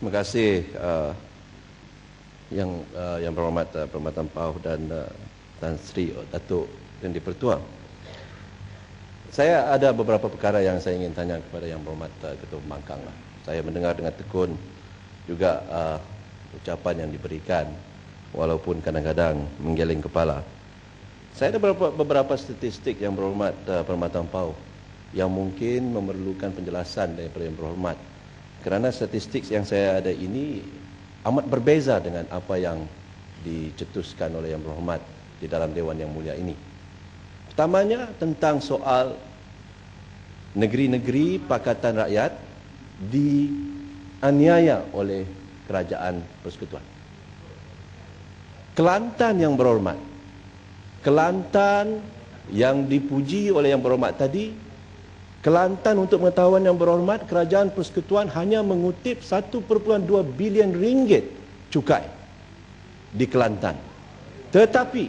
Terima kasih yang berhormat Perkhidmatan PAU dan Tan Sri Datuk yang di-Pertua. Saya ada beberapa perkara yang saya ingin tanya kepada yang berhormat Ketua Pembangkang. Saya mendengar dengan tekun juga ucapan yang diberikan, walaupun kadang-kadang menggeleng kepala. Saya ada beberapa statistik yang berhormat Perkhidmatan PAU yang mungkin memerlukan penjelasan daripada yang berhormat. Kerana statistik yang saya ada ini amat berbeza dengan apa yang dicetuskan oleh yang berhormat di dalam Dewan Yang Mulia ini. Pertamanya tentang soal negeri-negeri Pakatan Rakyat dianiaya oleh Kerajaan Persekutuan. Kelantan yang berhormat, Kelantan yang dipuji oleh yang berhormat tadi, Kelantan untuk pengetahuan yang berhormat, Kerajaan Persekutuan hanya mengutip 1.2 bilion ringgit cukai di Kelantan. Tetapi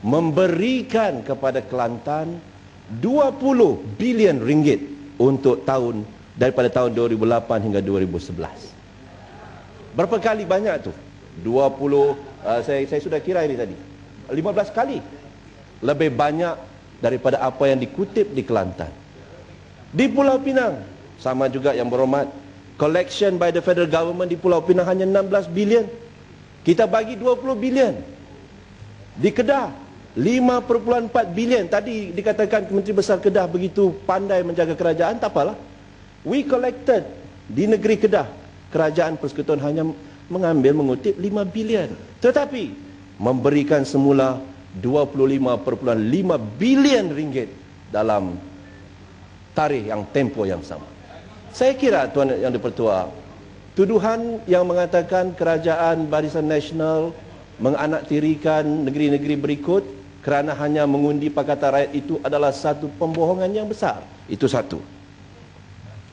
memberikan kepada Kelantan 20 bilion ringgit untuk daripada tahun 2008 hingga 2011. Berapa kali banyak tu? saya sudah kira ini tadi. 15 kali lebih banyak daripada apa yang dikutip di Kelantan. Di Pulau Pinang, sama juga yang berhormat, collection by the federal government di Pulau Pinang hanya 16 bilion. Kita bagi 20 bilion. Di Kedah, 5.4 bilion. Tadi dikatakan Menteri Besar Kedah begitu pandai menjaga kerajaan, tak apalah. We collected di negeri Kedah. Kerajaan Persekutuan hanya mengutip 5 bilion. Tetapi memberikan semula 25.5 bilion ringgit dalam tarikh yang tempoh yang sama. Saya kira Tuan Yang di-Pertua, tuduhan yang mengatakan Kerajaan Barisan Nasional menganaktirikan negeri-negeri berikut kerana hanya mengundi Pakatan Rakyat itu adalah satu pembohongan yang besar. Itu satu.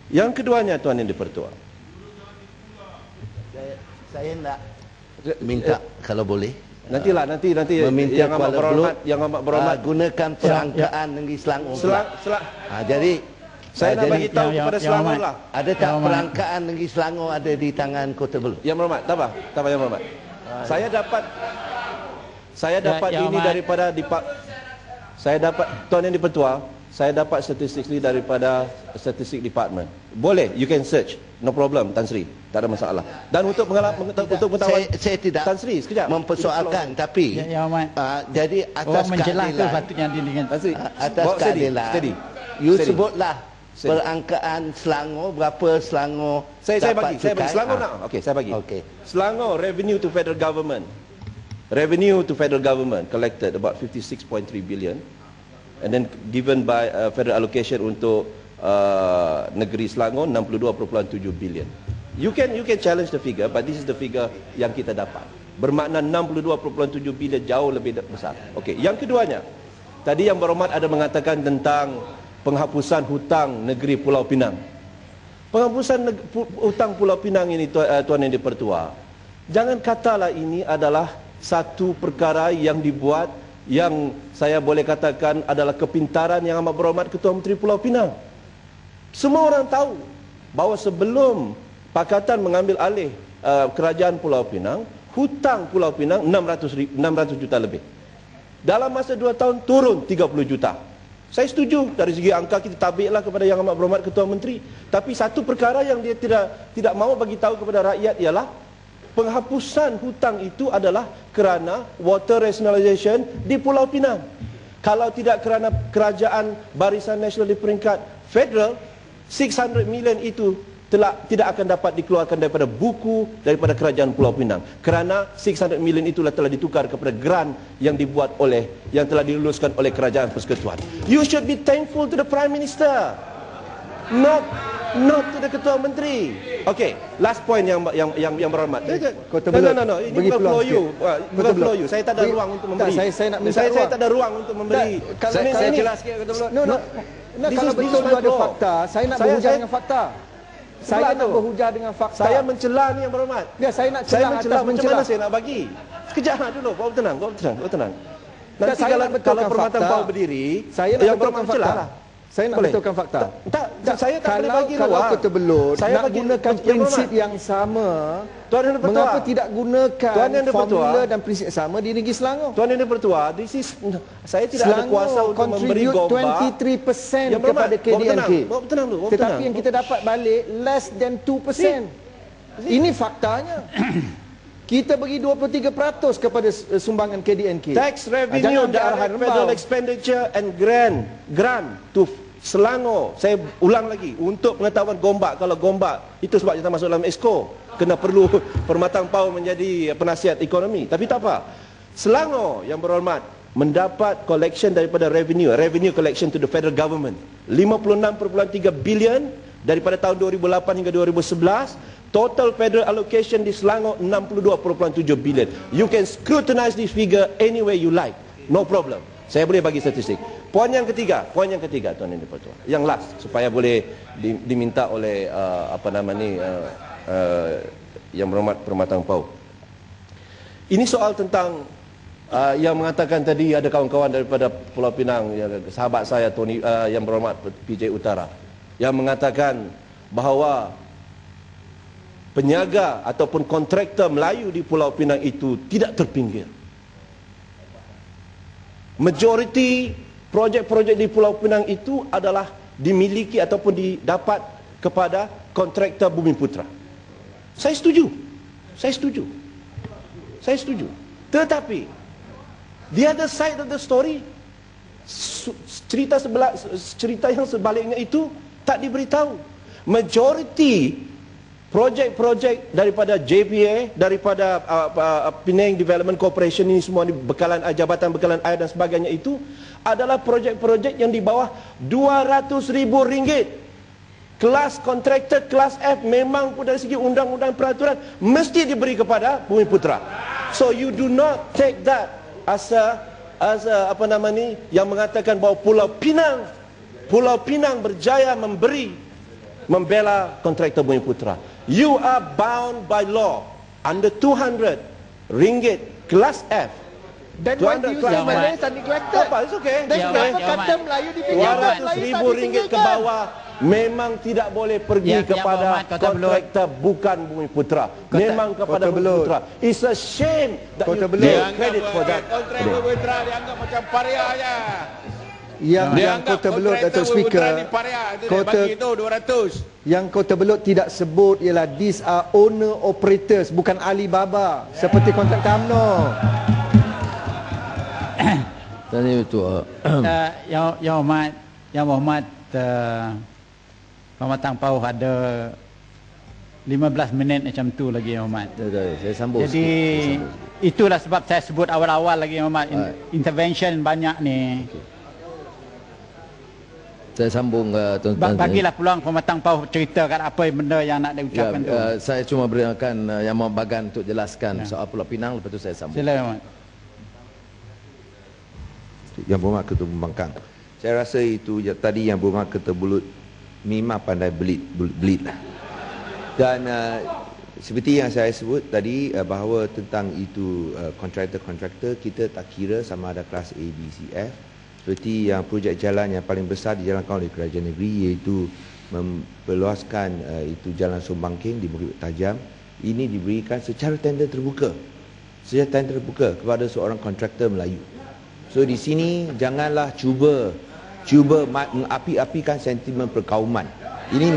Yang keduanya Tuan Yang di-Pertua, saya nak minta kalau boleh. Nanti yang amat berhormat gunakan perangkaan negeri Selangor. Jadi saya nak bagi tahu kepada Selangor lah. Ada tak perangkaan negeri Selangor ada di tangan Kota Belud? Yang berhormat, tak apa yang berhormat. Saya dapat ini daripada Tuan Yang di-Pertua, saya dapat statistik ini daripada statistik department. Boleh, you can search. No problem, Tan Sri. Tak ada masalah. Dan untuk pengetahuan saya tidak Tan Sri, sekejap. Mempersoalkan, tapi jadi atas keadilan, atas keadilan, you sebutlah perangkaan Selangor, berapa Selangor saya bagi Selangor nak. Okey, saya bagi. Selangor revenue to federal government collected about 56.3 billion and then given by federal allocation untuk negeri Selangor 62.7 billion. You can challenge the figure, but this is the figure yang kita dapat. Bermakna 62.7 bilion jauh lebih besar. Okey, yang keduanya, tadi yang berhormat ada mengatakan tentang penghapusan hutang negeri Pulau Pinang. Penghapusan hutang Pulau Pinang ini Tuan Yang di-Pertua, jangan katalah ini adalah satu perkara yang dibuat yang saya boleh katakan adalah kepintaran yang amat berhormat Ketua Menteri Pulau Pinang. Semua orang tahu bahawa sebelum Pakatan mengambil alih kerajaan Pulau Pinang, hutang Pulau Pinang 600 juta lebih. Dalam masa 2 tahun turun 30 juta. Saya setuju dari segi angka kita tabiklah kepada yang amat berhormat Ketua Menteri. Tapi satu perkara yang dia tidak mahu bagi tahu kepada rakyat ialah penghapusan hutang itu adalah kerana water rationalisation di Pulau Pinang. Kalau tidak kerana Kerajaan Barisan Nasional di peringkat federal, 600 million itu tidak akan dapat dikeluarkan daripada buku daripada Kerajaan Pulau Pinang. Kerana 600 million itulah telah ditukar kepada grant yang telah diluluskan oleh Kerajaan Persekutuan. You should be thankful to the Prime Minister, not to the Ketua Menteri. Okay, last point yang berhormat. No, ini bukan flow you. Saya tak ada ruang untuk memberi. Saya tak ada ruang untuk memberi. Saya jelas sikit Ketua Belud. Kalau betul ada fakta, saya nak berhujah dengan fakta. Saya nak berhujah dengan fakta. Saya mencela ni yang berhormat. Ya, saya nak celah atas macam mana saya nak bagi? Sekejap dulu, kau tenang. Nanti kalau Perkhidmatan PAU berdiri, saya nak yang berhormat celah lah. Saya nak Boleh. betulkan fakta. Saya tak boleh bagi Kalau ruang. Kota Belud Saya nak bagi- gunakan Yang prinsip Berhormat. yang sama, Tuan Yang Dipertua. mengapa tidak gunakan Tuan Yang Dipertua. formula dan prinsip yang sama di negeri Selangor? Tuan Yang Dipertua, saya tidak ada kuasa untuk memberi contribute gombak. 23% Yang Berhormat, kepada KDNK. bawa tenang dulu. Tetapi yang kita dapat balik less than 2%. Ini faktanya. Kita bagi 23% kepada sumbangan KDNK. Tax revenue, Jangan ambil direct arahan federal rembau. expenditure and grant to Selangor. Saya ulang lagi, untuk pengetahuan Gombak, kalau Gombak, itu sebab kita masuk dalam EXCO, kena perlu Permatang Pau menjadi penasihat ekonomi. Tapi tak apa, Selangor yang berhormat mendapat collection daripada revenue collection to the federal government 56.3 bilion daripada tahun 2008 hingga 2011. Total federal allocation di Selangor 62.7 bilion. You can scrutinize this figure any way you like, no problem. Saya boleh bagi statistik. Poin yang ketiga Tuan Yang Dipertua, yang last, supaya boleh diminta oleh Yang Berhormat Permatang Pau. Ini soal tentang yang mengatakan tadi ada kawan-kawan daripada Pulau Pinang, sahabat saya Tony, Yang Berhormat PJ Utara, yang mengatakan bahawa penyaga ataupun kontraktor Melayu di Pulau Pinang itu tidak terpinggir. Majoriti projek-projek di Pulau Pinang itu adalah dimiliki ataupun didapat kepada kontraktor Bumiputra. Saya setuju. Tetapi the other side of the story, cerita yang sebaliknya itu tak diberitahu. Majoriti projek-projek daripada JPA, daripada Penang Development Corporation ini semua, bekalan Jabatan Bekalan Air dan sebagainya, itu adalah projek-projek yang di bawah RM200,000. Kelas kontraktor kelas F memang pun dari segi undang-undang peraturan mesti diberi kepada Bumiputra. So you do not take that as a yang mengatakan bahawa Pulau Pinang berjaya membela kontraktor Bumiputra. You are bound by law under RM200 kelas F. Then why do you say Malays are neglected? Apa? It's okay. Dan kenapa kata Melayu dipinggirkan, Melayu tak RM200,000 ke bawah memang tidak boleh pergi kepada kontraktor bukan Bumiputra. Memang kepada Bumiputra. It's a shame that you take credit for that. Kontraktor Bumiputra dianggap macam pariah aja. Yang Kota Belud, Datuk Speaker, yang Kota Belud tidak sebut ialah these are owner operators, bukan Alibaba seperti kontraktor UMNO. Tanya betul. Yang Berhormat Permatang Pau ada 15 minit macam tu lagi, Yang Berhormat. Saya sambung. Jadi itulah sebab saya sebut awal-awal lagi, Yang Berhormat, intervention banyak ni. Saya sambung tuan-tuan. Bagilah peluang Permatang Pau ceritakan apa benda yang nak diucapkan tu. Saya cuma berikan Yang Berhormat Bagan untuk jelaskan soal Pulau Pinang, lepas tu saya sambung. Sila, Yang Berhormat. Yang Berhormat Ketua Pembangkang, saya rasa itu tadi Yang Berhormat Ketua Belud memang pandai belit lah. Dan seperti yang saya sebut tadi, bahawa tentang itu kontraktor-kontraktor, kita tak kira sama ada kelas A, B, C, F. Seperti yang projek jalan yang paling besar dijalankan oleh kerajaan negeri, iaitu memperluaskan itu jalan Sumbangking di Bukit Tajam. Ini diberikan secara tender terbuka, kepada seorang kontraktor Melayu. So di sini janganlah cuba mengapi-apikan sentimen perkauman. Ini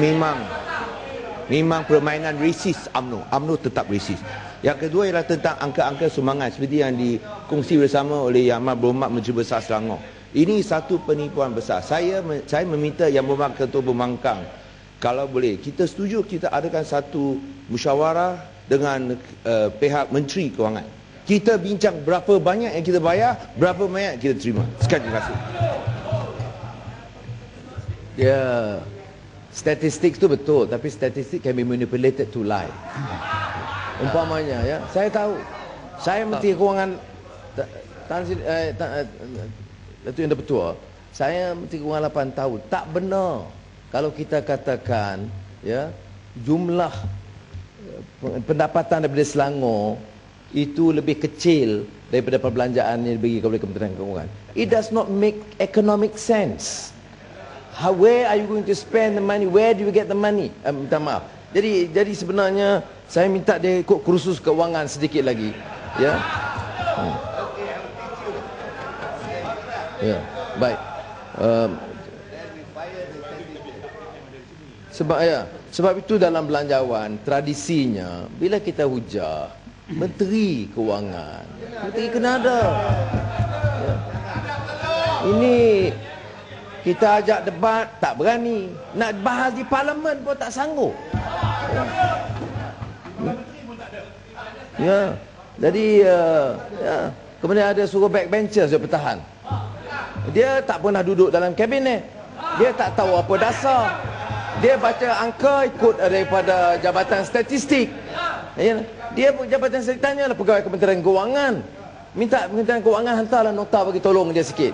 memang permainan resis UMNO. UMNO tetap resis. Yang kedua ialah tentang angka-angka sumbangan seperti yang dikongsi bersama oleh Yang Amat Berhormat Menteri Besar Selangor. Ini satu penipuan besar. Saya meminta Yang Berhormat Ketua Pembangkang, kalau boleh kita setuju kita adakan satu musyawarah dengan pihak Menteri Kewangan. Kita bincang berapa banyak yang kita bayar, berapa banyak yang kita terima. Sekian, terima kasih. Ya, statistik tu betul, tapi statistik can be manipulated to lie. Umpamanya, ya, saya tahu, saya Menteri Kewangan, Datuk Yang Dipertua, saya Menteri Kewangan 8 tahun, tak benar kalau kita katakan, ya, jumlah pendapatan daripada Selangor itu lebih kecil daripada perbelanjaan yang dibagi kepada Kementerian Keuangan. It does not make economic sense. where are you going to spend the money? Where do you get the money? Minta maaf. Jadi sebenarnya saya minta dia ikut kursus keuangan sedikit lagi. Ya. Ya, baik. Sebab itu dalam belanjawan tradisinya bila kita hujah Menteri Kewangan, Menteri kena ada. Ya. Ini kita ajak debat tak berani, nak bahas di parlimen pun tak sanggup. Ya. Jadi ya, kemudian ada suruh backbenchers dia bertahan. Dia tak pernah duduk dalam kabinet. Dia tak tahu apa dasar. Dia baca angka ikut daripada Jabatan Statistik. Ya. Dia Jabatan Statistik tanyalah pegawai Kementerian Kewangan. Minta Kementerian Kewangan hantarlah nota bagi tolong dia sikit.